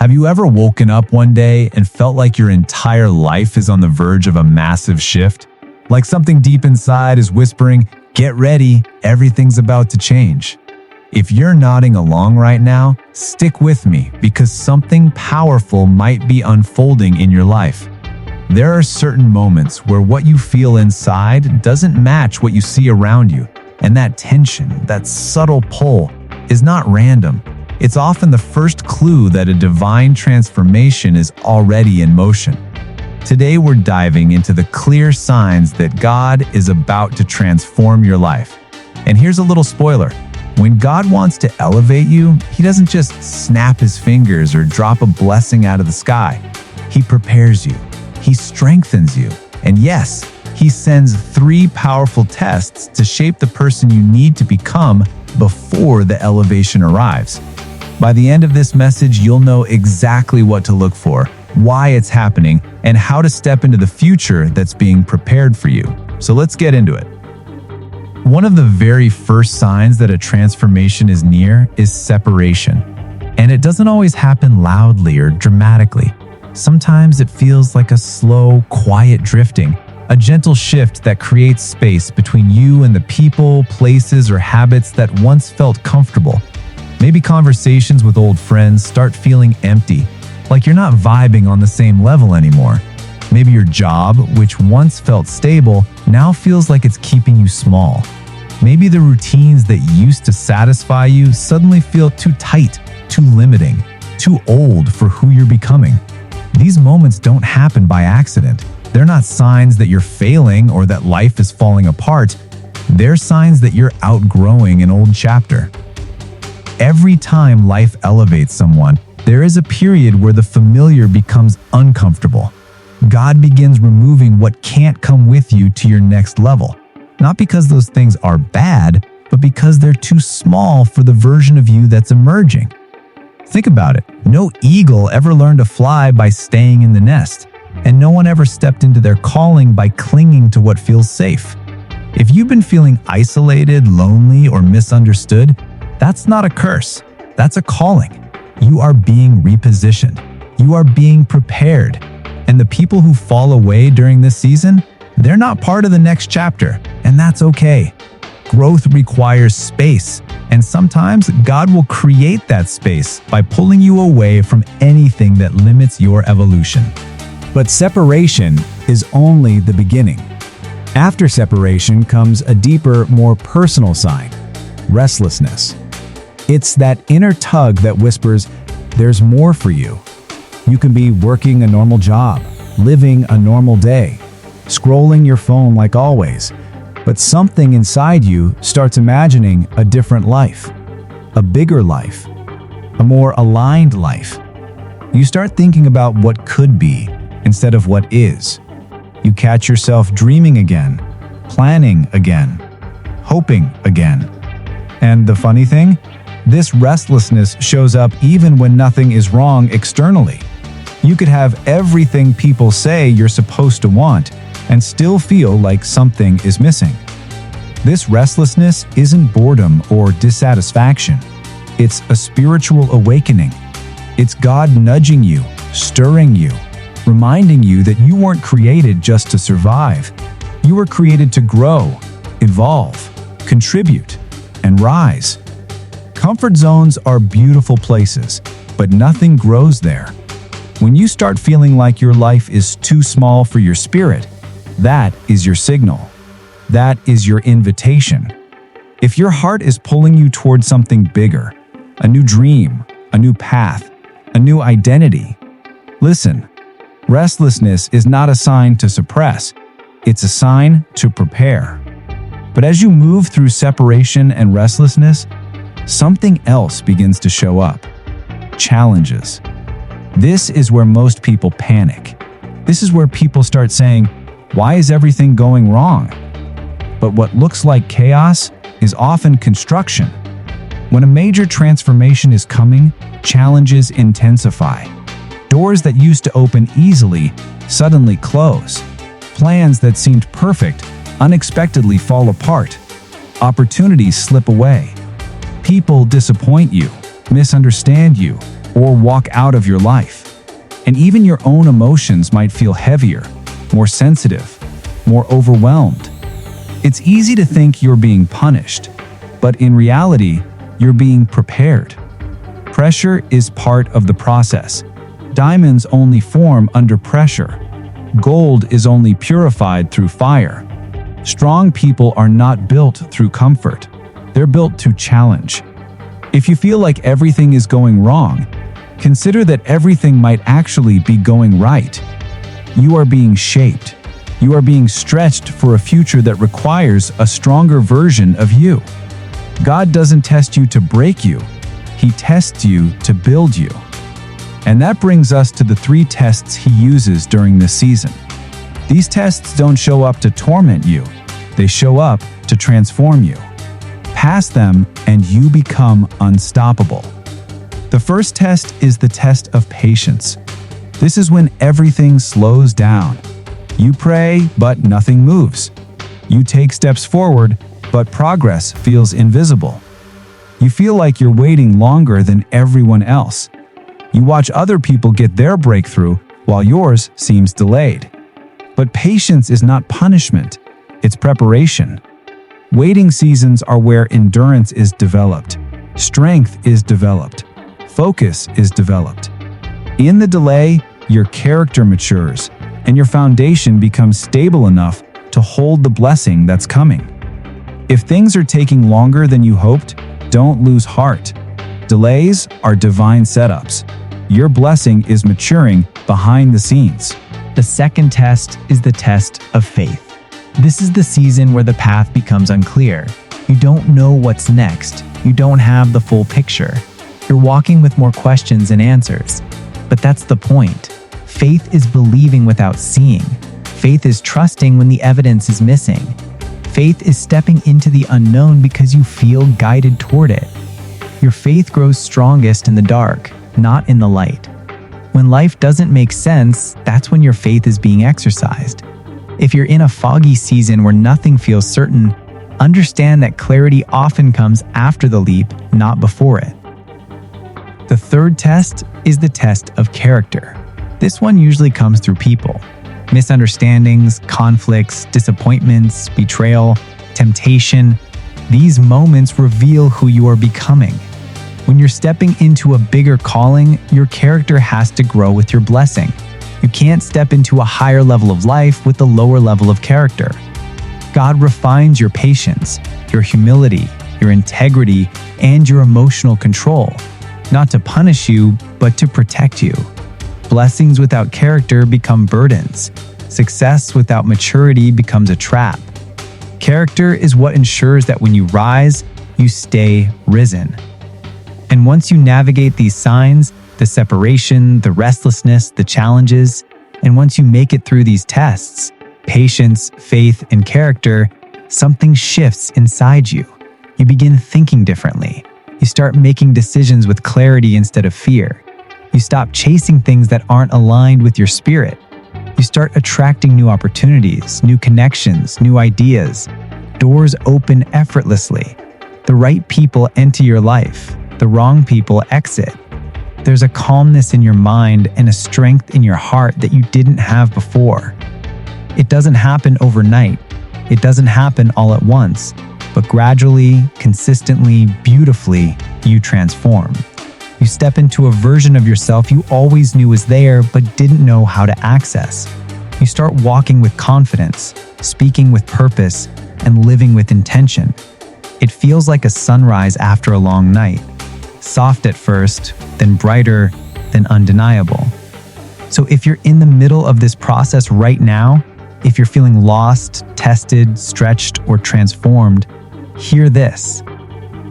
Have you ever woken up one day and felt like your entire life is on the verge of a massive shift? Like something deep inside is whispering, "Get ready, everything's about to change." If you're nodding along right now, stick with me because something powerful might be unfolding in your life. There are certain moments where what you feel inside doesn't match what you see around you, and that tension, that subtle pull, is not random. It's often the first clue that a divine transformation is already in motion. Today we're diving into the clear signs that God is about to transform your life. And here's a little spoiler. When God wants to elevate you, He doesn't just snap His fingers or drop a blessing out of the sky. He prepares you. He strengthens you. And yes, He sends 3 powerful tests to shape the person you need to become before the elevation arrives. By the end of this message, you'll know exactly what to look for, why it's happening, and how to step into the future that's being prepared for you. So let's get into it. One of the very first signs that a transformation is near is separation. And it doesn't always happen loudly or dramatically. Sometimes it feels like a slow, quiet drifting, a gentle shift that creates space between you and the people, places, or habits that once felt comfortable. Maybe conversations with old friends start feeling empty, like you're not vibing on the same level anymore. Maybe your job, which once felt stable, now feels like it's keeping you small. Maybe the routines that used to satisfy you suddenly feel too tight, too limiting, too old for who you're becoming. These moments don't happen by accident. They're not signs that you're failing or that life is falling apart. They're signs that you're outgrowing an old chapter. Every time life elevates someone, there is a period where the familiar becomes uncomfortable. God begins removing what can't come with you to your next level. Not because those things are bad, but because they're too small for the version of you that's emerging. Think about it. No eagle ever learned to fly by staying in the nest, and no one ever stepped into their calling by clinging to what feels safe. If you've been feeling isolated, lonely, or misunderstood, that's not a curse. That's a calling. You are being repositioned. You are being prepared. And the people who fall away during this season, they're not part of the next chapter, and that's okay. Growth requires space, and sometimes God will create that space by pulling you away from anything that limits your evolution. But separation is only the beginning. After separation comes a deeper, more personal sign: restlessness. It's that inner tug that whispers, there's more for you. You can be working a normal job, living a normal day, scrolling your phone like always, but something inside you starts imagining a different life, a bigger life, a more aligned life. You start thinking about what could be instead of what is. You catch yourself dreaming again, planning again, hoping again. And the funny thing? This restlessness shows up even when nothing is wrong externally. You could have everything people say you're supposed to want and still feel like something is missing. This restlessness isn't boredom or dissatisfaction. It's a spiritual awakening. It's God nudging you, stirring you, reminding you that you weren't created just to survive. You were created to grow, evolve, contribute, and rise. Comfort zones are beautiful places, but nothing grows there. When you start feeling like your life is too small for your spirit, that is your signal. That is your invitation. If your heart is pulling you towards something bigger, a new dream, a new path, a new identity, listen, restlessness is not a sign to suppress. It's a sign to prepare. But as you move through separation and restlessness, something else begins to show up: challenges. This is where most people panic. This is where people start saying, "Why is everything going wrong?" But what looks like chaos is often construction. When a major transformation is coming, challenges intensify. Doors that used to open easily suddenly close. Plans that seemed perfect unexpectedly fall apart. Opportunities slip away. People disappoint you, misunderstand you, or walk out of your life. And even your own emotions might feel heavier, more sensitive, more overwhelmed. It's easy to think you're being punished, but in reality, you're being prepared. Pressure is part of the process. Diamonds only form under pressure. Gold is only purified through fire. Strong people are not built through comfort. They're built to challenge. If you feel like everything is going wrong, consider that everything might actually be going right. You are being shaped. You are being stretched for a future that requires a stronger version of you. God doesn't test you to break you. He tests you to build you. And that brings us to the 3 tests he uses during this season. These tests don't show up to torment you. They show up to transform you. Pass them and you become unstoppable. The first test is the test of patience. This is when everything slows down. You pray, but nothing moves. You take steps forward, but progress feels invisible. You feel like you're waiting longer than everyone else. You watch other people get their breakthrough while yours seems delayed. But patience is not punishment, it's preparation. Waiting seasons are where endurance is developed, strength is developed, focus is developed. In the delay, your character matures, and your foundation becomes stable enough to hold the blessing that's coming. If things are taking longer than you hoped, don't lose heart. Delays are divine setups. Your blessing is maturing behind the scenes. The second test is the test of faith. This is the season where the path becomes unclear. You don't know what's next. You don't have the full picture. You're walking with more questions than answers. But that's the point. Faith is believing without seeing. Faith is trusting when the evidence is missing. Faith is stepping into the unknown because you feel guided toward it. Your faith grows strongest in the dark, not in the light. When life doesn't make sense, that's when your faith is being exercised. If you're in a foggy season where nothing feels certain, understand that clarity often comes after the leap, not before it. The third test is the test of character. This one usually comes through people. Misunderstandings, conflicts, disappointments, betrayal, temptation. These moments reveal who you are becoming. When you're stepping into a bigger calling, your character has to grow with your blessing. You can't step into a higher level of life with a lower level of character. God refines your patience, your humility, your integrity, and your emotional control, not to punish you, but to protect you. Blessings without character become burdens. Success without maturity becomes a trap. Character is what ensures that when you rise, you stay risen. And once you navigate these signs, the separation, the restlessness, the challenges, and once you make it through these tests, patience, faith, and character, something shifts inside you. You begin thinking differently. You start making decisions with clarity instead of fear. You stop chasing things that aren't aligned with your spirit. You start attracting new opportunities, new connections, new ideas. Doors open effortlessly. The right people enter your life. The wrong people exit. There's a calmness in your mind and a strength in your heart that you didn't have before. It doesn't happen overnight. It doesn't happen all at once. But gradually, consistently, beautifully, you transform. You step into a version of yourself you always knew was there but didn't know how to access. You start walking with confidence, speaking with purpose, and living with intention. It feels like a sunrise after a long night. Soft at first, then brighter, then undeniable. So if you're in the middle of this process right now, if you're feeling lost, tested, stretched, or transformed, hear this.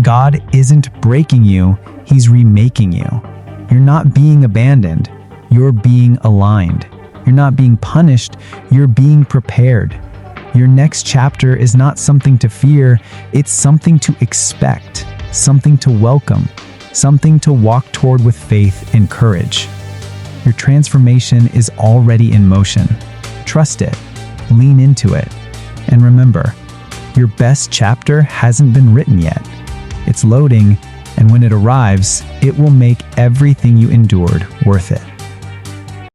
God isn't breaking you, He's remaking you. You're not being abandoned, you're being aligned. You're not being punished, you're being prepared. Your next chapter is not something to fear, it's something to expect, something to welcome, something to walk toward with faith and courage. Your transformation is already in motion. Trust it, lean into it, and remember, your best chapter hasn't been written yet. It's loading, And when it arrives, it will make everything you endured worth it.